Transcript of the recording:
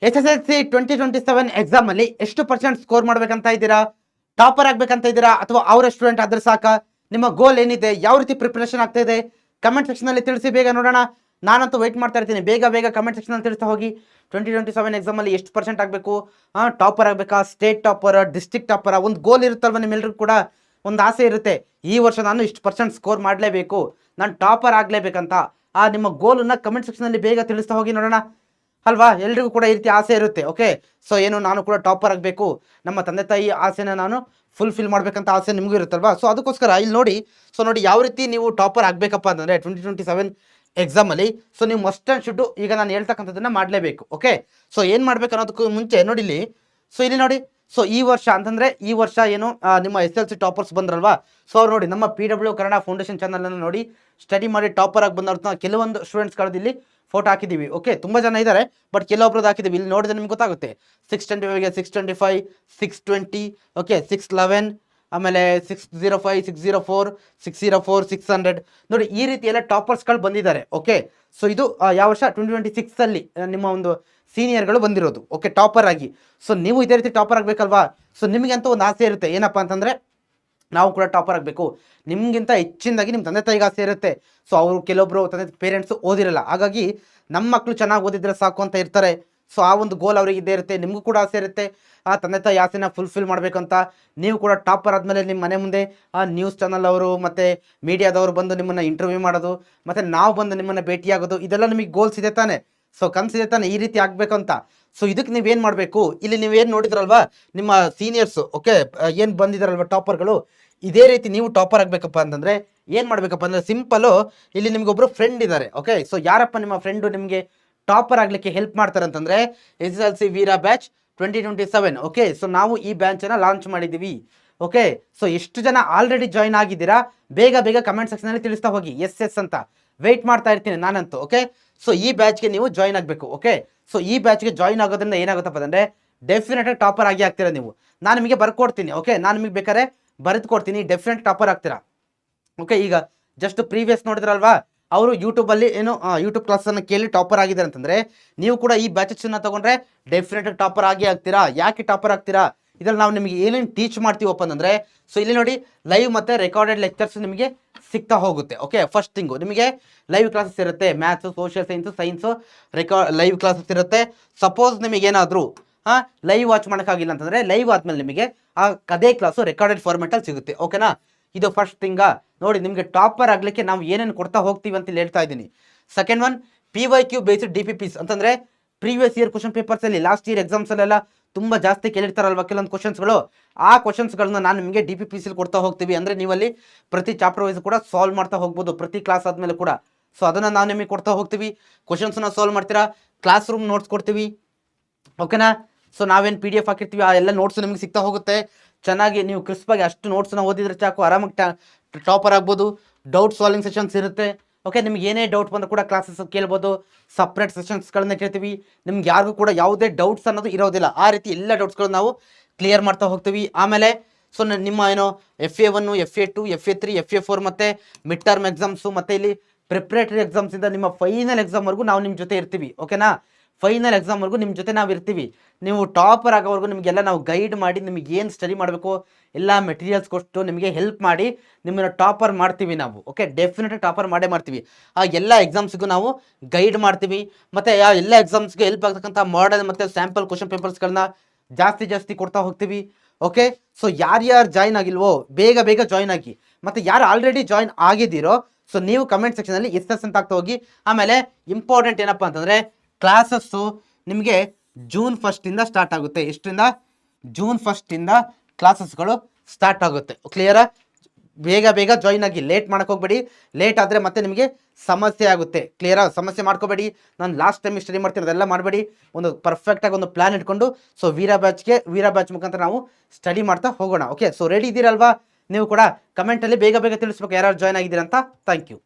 SSLC 2027 exam ಅಲ್ಲಿ ಎಷ್ಟು percent score ಮಾಡ್ಬೇಕಂತ ಇದ್ದೀರಾ? ಟಾಪರ್ ಆಗ್ಬೇಕಂತ ಇದ್ದೀರಾ ಅಥವಾ ಅವರ ಸ್ಟೂಡೆಂಟ್ ಆದ್ರೆ ಸಾಕ? ನಿಮ್ಮ ಗೋಲ್ ಏನಿದೆ? ಯಾವ ರೀತಿ ಪ್ರಿಪರೇಷನ್ ಆಗ್ತಾ ಇದೆ? ಕಮೆಂಟ್ ಸೆಕ್ಷನ್ ಅಲ್ಲಿ ತಿಳಿಸಿ, ಬೇಗ ನೋಡೋಣ. ನಾನಂತೂ ವೆಯ್ಟ್ ಮಾಡ್ತಾ ಇರ್ತೀನಿ. ಬೇಗ ಕಮೆಂಟ್ ಸೆಕ್ಷನ್ ಅಲ್ಲಿ ತಿಳಿಸ್ತಾ ಹೋಗಿ. 2027 ಎಕ್ಸಾಮ್ ಅಲ್ಲಿ ಎಷ್ಟು ಪರ್ಸೆಂಟ್ ಆಗಬೇಕು? ಟಾಪರ್ ಆಗಬೇಕಾ? State topper, district topper? ಒಂದು ಗೋಲ್ ಇರುತ್ತಲ್ವ ನಿಮ್ಮೆಲ್ಲರಿಗೂ ಕೂಡ ಒಂದು ಆಸೆ ಇರುತ್ತೆ. ಈ ವರ್ಷ ನಾನು ಇಷ್ಟು ಪರ್ಸೆಂಟ್ ಸ್ಕೋರ್ ಮಾಡಲೇಬೇಕು, ನಾನು ಟಾಪರ್ ಆಗಲೇಬೇಕಂತ. ನಿಮ್ಮ ಗೋಲನ್ನು ಕಮೆಂಟ್ ಸೆಕ್ಷನ್ ಅಲ್ಲಿ ಬೇಗ ತಿಳಿಸ್ತಾ ಹೋಗಿ, ನೋಡೋಣ ಅಲ್ವಾ? ಎಲ್ರಿಗೂ ಕೂಡ ಈ ರೀತಿ ಆಸೆ ಇರುತ್ತೆ. ಓಕೆ, ಸೊ ಏನು ನಾನು ಕೂಡ ಟಾಪರ್ ಆಗಬೇಕು, ನಮ್ಮ ತಂದೆ ತಾಯಿ ಆಸೆನ ನಾನು ಫುಲ್ಫಿಲ್ ಮಾಡಬೇಕಂತ ಆಸೆ ನಿಮಗೂ ಇರುತ್ತಲ್ವಾ? ಸೊ ಅದಕ್ಕೋಸ್ಕರ ಇಲ್ಲಿ ನೋಡಿ. ಸೊ ನೋಡಿ, ಯಾವ ರೀತಿ ನೀವು ಟಾಪರ್ ಆಗಬೇಕಪ್ಪ ಅಂತಂದರೆ 2027 ಎಕ್ಸಾಮಲ್ಲಿ ಸೊ ನೀವು ಮಸ್ಟ್ ಆ್ಯಂಡ್ ಶುಡ್ಡು ಈಗ ನಾನು ಹೇಳ್ತಕ್ಕಂಥದ್ದನ್ನು ಮಾಡಲೇಬೇಕು. ಓಕೆ, ಸೊ ಏನು ಮಾಡಬೇಕು ಅನ್ನೋದಕ್ಕೂ ಮುಂಚೆ ನೋಡಿ ಇಲ್ಲಿ. ಸೊ ಇಲ್ಲಿ ನೋಡಿ, ಸೊ ಈ ವರ್ಷ ಅಂತಂದರೆ ಈ ವರ್ಷ ಏನು ನಿಮ್ಮ SSLC ಟಾಪರ್ಸ್ ಬಂದ್ರಲ್ವಾ? ಸೊ ಅವ್ರು ನೋಡಿ ನಮ್ಮ PW ಕನ್ನಡ ಫೌಂಡೇಶನ್ ಚಾನಲನ್ನು ನೋಡಿ ಸ್ಟಡಿ ಮಾಡಿ ಟಾಪರ್ ಆಗಿ ಬಂದವ್ರನ್ನ ಕೆಲವೊಂದು ಸ್ಟೂಡೆಂಟ್ಸ್ಗಳದ್ದು ಇಲ್ಲಿ ಫೋಟೋ ಹಾಕಿದ್ದೀವಿ. ಓಕೆ, ತುಂಬ ಜನ ಇದ್ದಾರೆ, ಬಟ್ ಕೆಲವೊಬ್ರದ್ದು ಹಾಕಿದ್ದೀವಿ. ಇಲ್ಲಿ ನೋಡಿದ್ರೆ ನಿಮ್ಗೆ ಗೊತ್ತಾಗುತ್ತೆ. 625ಗೆ 625, 620, ಓಕೆ 611, ಆಮೇಲೆ 605, 604, 604, 600 ನೋಡಿ, ಈ ರೀತಿ ಎಲ್ಲ ಟಾಪರ್ಸ್ಗಳು ಬಂದಿದ್ದಾರೆ. ಓಕೆ, ಸೊ ಇದು ಯಾವ ವರ್ಷ? 2026ಅಲ್ಲಿ ನಿಮ್ಮ ಒಂದು ಸೀನಿಯರ್ಗಳು ಬಂದಿರೋದು. ಓಕೆ, ಟಾಪರ್ ಆಗಿ. ಸೊ ನೀವು ಇದೇ ರೀತಿ ಟಾಪರ್ ಆಗಬೇಕಲ್ವಾ? ಸೊ ನಿಮಗಂತೂ ಒಂದು ಆಸೆ ಇರುತ್ತೆ, ಏನಪ್ಪ ಅಂತಂದರೆ ನಾವು ಕೂಡ ಟಾಪರ್ ಆಗಬೇಕು. ನಿಮಗಿಂತ ಹೆಚ್ಚಿನದಾಗಿ ನಿಮ್ಮ ತಂದೆ ತಾಯಿಗೆ ಆಸೆ ಇರುತ್ತೆ. ಸೊ ಅವರು ಕೆಲವೊಬ್ಬರು ತಂದೆ ಪೇರೆಂಟ್ಸು ಓದಿರಲ್ಲ, ಹಾಗಾಗಿ ನಮ್ಮ ಮಕ್ಕಳು ಚೆನ್ನಾಗಿ ಓದಿದ್ರೆ ಸಾಕು ಅಂತ ಇರ್ತಾರೆ. ಸೊ ಆ ಒಂದು ಗೋಲ್ ಅವ್ರಿಗೆ ಇದ್ದೇ ಇರುತ್ತೆ. ನಿಮಗೂ ಕೂಡ ಆಸೆ ಇರುತ್ತೆ ಆ ತಂದೆ ತಾಯಿ ಆಸೆನ ಫುಲ್ಫಿಲ್ ಮಾಡಬೇಕಂತ. ನೀವು ಕೂಡ ಟಾಪರ್ ಆದಮೇಲೆ ನಿಮ್ಮ ಮನೆ ಮುಂದೆ ನ್ಯೂಸ್ ಚಾನಲ್ ಅವರು ಮತ್ತು ಮೀಡಿಯಾದವರು ಬಂದು ನಿಮ್ಮನ್ನು ಇಂಟರ್ವ್ಯೂ ಮಾಡೋದು, ಮತ್ತು ನಾವು ಬಂದು ನಿಮ್ಮನ್ನು ಭೇಟಿಯಾಗೋದು, ಇದೆಲ್ಲ ನಿಮಗೆ ಗೋಲ್ಸ್ ಇದೆ ತಾನೆ? ಸೊ ಕನಸಿದೆ ತಾನೆ ಈ ರೀತಿ ಆಗಬೇಕಂತ? ಸೊ ಇದಕ್ಕೆ ನೀವೇನು ಮಾಡಬೇಕು? ಇಲ್ಲಿ ನೀವೇನು ನೋಡಿದ್ರಲ್ವಾ ನಿಮ್ಮ ಸೀನಿಯರ್ಸು, ಓಕೆ, ಏನು ಬಂದಿದ್ದಾರಲ್ವ ಟಾಪರ್ಗಳು, ಇದೇ ರೀತಿ ನೀವು ಟಾಪರ್ ಆಗಬೇಕಪ್ಪ ಅಂತಂದರೆ ಏನು ಮಾಡಬೇಕಪ್ಪ ಅಂದರೆ ಸಿಂಪಲ್ಲು. ಇಲ್ಲಿ ನಿಮಗೊಬ್ಬರು ಫ್ರೆಂಡ್ ಇದ್ದಾರೆ. ಓಕೆ, ಸೊ ಯಾರಪ್ಪ ನಿಮ್ಮ ಫ್ರೆಂಡು ನಿಮಗೆ ಟಾಪರ್ ಆಗಲಿಕ್ಕೆ ಹೆಲ್ಪ್ ಮಾಡ್ತಾರೆ ಅಂತಂದರೆ SSLC ವೀರ ಬ್ಯಾಚ್ 2027. ಓಕೆ, ಸೊ ನಾವು ಈ ಬ್ಯಾಚನ್ನು ಲಾಂಚ್ ಮಾಡಿದ್ದೀವಿ. ಓಕೆ, ಸೊ ಎಷ್ಟು ಜನ ಆಲ್ರೆಡಿ ಜಾಯ್ನ್ ಆಗಿದ್ದೀರಾ? ಬೇಗ ಕಮೆಂಟ್ ಸೆಕ್ಷನಲ್ಲಿ ತಿಳಿಸ್ತಾ ಹೋಗಿ ಎಸ್ ಅಂತ. ವೆಯ್ಟ್ ಮಾಡ್ತಾ ಇರ್ತೀನಿ ನಾನಂತೂ. ಓಕೆ, ಸೊ ಈ ಬ್ಯಾಚ್ಗೆ ನೀವು ಜಾಯ್ನ್ ಆಗಬೇಕು. ಓಕೆ, ಸೊ ಈ ಬ್ಯಾಚ್ಗೆ ಜಾಯ್ನ್ ಆಗೋದ್ರಿಂದ ಏನಾಗುತ್ತಪ್ಪ ಅಂದರೆ ಡೆಫಿನೆಟಾಗಿ ಟಾಪರ್ ಆಗ್ತೀರಾ ನೀವು. ನಾನು ನಿಮಗೆ ಬರ್ಕೊಡ್ತೀನಿ. ಓಕೆ, ನಾನು ನಿಮಗೆ ಬೇಕಾದ್ರೆ ಬರೆದು ಕೊಡ್ತೀನಿ, ಡೆಫಿನೆಟ್ ಟಾಪರ್ ಆಗ್ತೀರಾ. ಓಕೆ, ಈಗ ಜಸ್ಟ್ ಪ್ರೀವಿಯಸ್ ನೋಡಿದ್ರಲ್ವಾ, ಅವರು ಯೂಟ್ಯೂಬಲ್ಲಿ ಏನು ಯೂಟ್ಯೂಬ್ ಕ್ಲಾಸನ್ನು ಕೇಳಿ ಟಾಪರ್ ಆಗಿದ್ದಾರೆ ಅಂತಂದರೆ ನೀವು ಕೂಡ ಈ ಬ್ಯಾಚಸ್ಸನ್ನು ತೊಗೊಂಡ್ರೆ ಡೆಫಿನೆಟಾಗಿ ಟಾಪರ್ ಆಗ್ತೀರಾ. ಯಾಕೆ ಟಾಪರ್ ಆಗ್ತೀರಾ? ಇದರಲ್ಲಿ ನಾವು ನಿಮಗೆ ಏನೇನು ಟೀಚ್ ಮಾಡ್ತೀವಪ್ಪ ಅಂತಂದರೆ, ಸೊ ಇಲ್ಲಿ ನೋಡಿ ಲೈವ್ ಮತ್ತು ರೆಕಾರ್ಡೆಡ್ ಲೆಕ್ಚರ್ಸ್ ನಿಮಗೆ ಸಿಗ್ತಾ ಹೋಗುತ್ತೆ. ಓಕೆ, ಫಸ್ಟ್ ಥಿಂಗು ನಿಮಗೆ ಲೈವ್ ಕ್ಲಾಸಸ್ ಇರುತ್ತೆ. Maths, social science live classes ಇರುತ್ತೆ. ಸಪೋಸ್ ನಿಮಗೇನಾದರೂ ಲೈವ್ ವಾಚ್ ಮಾಡೋಕ್ಕಾಗಿಲ್ಲ ಅಂತಂದರೆ ಲೈವ್ ಆದಮೇಲೆ ನಿಮಗೆ ಅದೇ ಕ್ಲಾಸು ರೆಕಾರ್ಡೆಡ್ ಫಾರ್ಮೆಟಲ್ಲಿ ಸಿಗುತ್ತೆ. ಓಕೆನಾ? ಇದು ಫಸ್ಟ್ ಥಿಂಗಾ. ನೋಡಿ, ನಿಮಗೆ ಟಾಪರ್ ಆಗಲಿಕ್ಕೆ ನಾವು ಏನೇನು ಕೊಡ್ತಾ ಹೋಗ್ತೀವಿ ಅಂತ ಹೇಳ್ತಾ ಇದ್ದೀನಿ. Second one, PYQ based DPPs ಅಂತಂದರೆ ಪ್ರೀವಿಯಸ್ ಇಯರ್ ಕ್ವಶನ್ ಪೇಪರ್ಸಲ್ಲಿ ಲಾಸ್ಟ್ ಇಯರ್ ಎಕ್ಸಾಮ್ಸಲ್ಲೆಲ್ಲ ತುಂಬ ಜಾಸ್ತಿ ಕೇಳಿರ್ತಾರಲ್ವ ಕೆಲವೊಂದು ಕ್ವಶನ್ಸ್ಗಳು. ಆ ಕ್ವಶನ್ಸ್ಗಳನ್ನ ನಾನು ನಿಮಗೆ DPPs ಕೊಡ್ತಾ ಹೋಗ್ತೀವಿ. ಅಂದರೆ ನೀವಲ್ಲಿ ಪ್ರತಿ ಚಾಪ್ಟರ್ ವೈಸ್ ಕೂಡ ಸಾಲ್ವ್ ಮಾಡ್ತಾ ಹೋಗ್ಬೋದು ಪ್ರತಿ ಕ್ಲಾಸ್ ಆದಮೇಲೆ ಕೂಡ. ಸೊ ಅದನ್ನು ನಾವು ನಿಮಗೆ ಕೊಡ್ತಾ ಹೋಗ್ತೀವಿ. ಕ್ವಶನ್ಸನ್ನ ಸಾಲ್ವ್ ಮಾಡ್ತೀರಾ, ಕ್ಲಾಸ್ ರೂಮ್ ನೋಟ್ಸ್ ಕೊಡ್ತೀವಿ. ಓಕೆನಾ? ಸೊ ನಾವೇನು PDF ಹಾಕಿರ್ತೀವಿ ಆ ಎಲ್ಲ ನೋಟ್ಸು ನಿಮಗೆ ಸಿಗ್ತಾ ಹೋಗುತ್ತೆ. ಚೆನ್ನಾಗಿ ನೀವು ಕ್ರಿಸ್ಪಾಗಿ ಅಷ್ಟು ನೋಟ್ಸನ್ನ ಓದಿದ್ರೆ ಚಾಕು ಆರಾಮಾಗಿ ಟಾಪರ್ ಆಗ್ಬೋದು. ಡೌಟ್ ಸಾಲ್ವಿಂಗ್ ಸೆಷನ್ಸ್ ಇರುತ್ತೆ. ಓಕೆ, ನಿಮ್ಗೆ ಏನೇ ಡೌಟ್ ಬಂದರೂ ಕೂಡ ಕ್ಲಾಸಸ್ ಕೇಳ್ಬೋದು. ಸಪ್ರೇಟ್ ಸೆಷನ್ಸ್ಗಳನ್ನ ಕೇಳ್ತೀವಿ. ನಿಮ್ಗೆ ಯಾರಿಗೂ ಕೂಡ ಯಾವುದೇ ಡೌಟ್ಸ್ ಅನ್ನೋದು ಇರೋದಿಲ್ಲ. ಆ ರೀತಿ ಎಲ್ಲ ಡೌಟ್ಸ್ಗಳನ್ನ ನಾವು ಕ್ಲಿಯರ್ ಮಾಡ್ತಾ ಹೋಗ್ತೀವಿ. ಆಮೇಲೆ ಸೊ ನಿಮ್ಮ ಏನೋ FA1, FA2, FA3, FA4 ಮತ್ತು ಮಿಡ್ ಟರ್ಮ್ ಎಕ್ಸಾಮ್ಸು ಮತ್ತು ಇಲ್ಲಿ ಪ್ರಿಪ್ರೇಟರಿ ಎಕ್ಸಾಮ್ಸಿಂದ ನಿಮ್ಮ ಫೈನಲ್ ಎಕ್ಸಾಮ್ವರೆಗೂ ನಾವು ನಿಮ್ಮ ಜೊತೆ ಇರ್ತೀವಿ. ಓಕೆನಾ? ಫೈನಲ್ ಎಕ್ಸಾಮ್ವರೆಗೂ ನಿಮ್ಮ ಜೊತೆ ನಾವು ಇರ್ತೀವಿ. ನೀವು ಟಾಪರ್ ಆಗೋವರೆಗೂ ನಿಮಗೆಲ್ಲ ನಾವು ಗೈಡ್ ಮಾಡಿ ನಿಮಗೆ ಏನು ಸ್ಟಡಿ ಮಾಡಬೇಕು ಎಲ್ಲ ಮೆಟೀರಿಯಲ್ಸ್ ಕೊಟ್ಟು ನಿಮಗೆ ಹೆಲ್ಪ್ ಮಾಡಿ ನಿಮ್ಮನ್ನು ಟಾಪರ್ ಮಾಡ್ತೀವಿ ನಾವು. ಓಕೆ, ಡೆಫಿನೆಟಾಗಿ ಟಾಪರ್ ಮಾಡೇ ಮಾಡ್ತೀವಿ. ಆ ಎಲ್ಲ ಎಕ್ಸಾಮ್ಸ್ಗೂ ನಾವು ಗೈಡ್ ಮಾಡ್ತೀವಿ. ಮತ್ತು ಆ ಎಲ್ಲ ಎಕ್ಸಾಮ್ಸ್ಗೆ ಹೆಲ್ಪ್ ಆಗ್ತಕ್ಕಂಥ ಮಾಡೆಲ್ ಮತ್ತು ಸ್ಯಾಂಪಲ್ ಕ್ವಶನ್ ಪೇಪರ್ಸ್ಗಳನ್ನ ಜಾಸ್ತಿ ಕೊಡ್ತಾ ಹೋಗ್ತೀವಿ. ಓಕೆ, ಸೊ ಯಾರ್ಯಾರು ಜಾಯ್ನ್ ಆಗಿಲ್ವೋ ಬೇಗ ಜಾಯ್ನ್ ಆಗಿ. ಮತ್ತು ಯಾರು ಆಲ್ರೆಡಿ ಜಾಯ್ನ್ ಆಗಿದ್ದೀರೋ ಸೊ ನೀವು ಕಮೆಂಟ್ ಸೆಕ್ಷನಲ್ಲಿ ಎಸ್ ಅಂತ ಆಗ್ತಾ ಹೋಗಿ. ಆಮೇಲೆ ಇಂಪಾರ್ಟೆಂಟ್ ಏನಪ್ಪ ಅಂತಂದರೆ ಕ್ಲಾಸಸ್ಸು ನಿಮಗೆ ಜೂನ್ 1 ಸ್ಟಾರ್ಟ್ ಆಗುತ್ತೆ. ಎಷ್ಟರಿಂದ? ಜೂನ್ 1 ಕ್ಲಾಸಸ್ಗಳು ಸ್ಟಾರ್ಟ್ ಆಗುತ್ತೆ. ಕ್ಲಿಯರಾ? ಬೇಗ ಜಾಯ್ನ್ ಆಗಿ, ಲೇಟ್ ಮಾಡೋಕೆ ಹೋಗಬೇಡಿ. ಲೇಟ್ ಆದರೆ ಮತ್ತೆ ನಿಮಗೆ ಸಮಸ್ಯೆ ಆಗುತ್ತೆ. ಕ್ಲಿಯರಾ? ಸಮಸ್ಯೆ ಮಾಡ್ಕೋಬೇಡಿ. ನಾನು ಲಾಸ್ಟ್ ಟೈಮ್ ಸ್ಟಡಿ ಮಾಡ್ತೀನಿ ಅದೆಲ್ಲ ಮಾಡಬೇಡಿ. ಒಂದು ಪರ್ಫೆಕ್ಟಾಗಿ ಒಂದು ಪ್ಲ್ಯಾನ್ ಇಟ್ಕೊಂಡು ಸೊ ವೀರ ಬ್ಯಾಚ್ ಮುಖಾಂತರ ನಾವು ಸ್ಟಡಿ ಮಾಡ್ತಾ ಹೋಗೋಣ. ಓಕೆ, ಸೊ ರೆಡಿ ಇದ್ದೀರಲ್ವಾ? ನೀವು ಕೂಡ ಕಮೆಂಟಲ್ಲಿ ಬೇಗ ತಿಳಿಸ್ಬೇಕು ಯಾರು ಜಾಯ್ನ್ ಆಗಿದ್ದೀರಂತ. Thank you.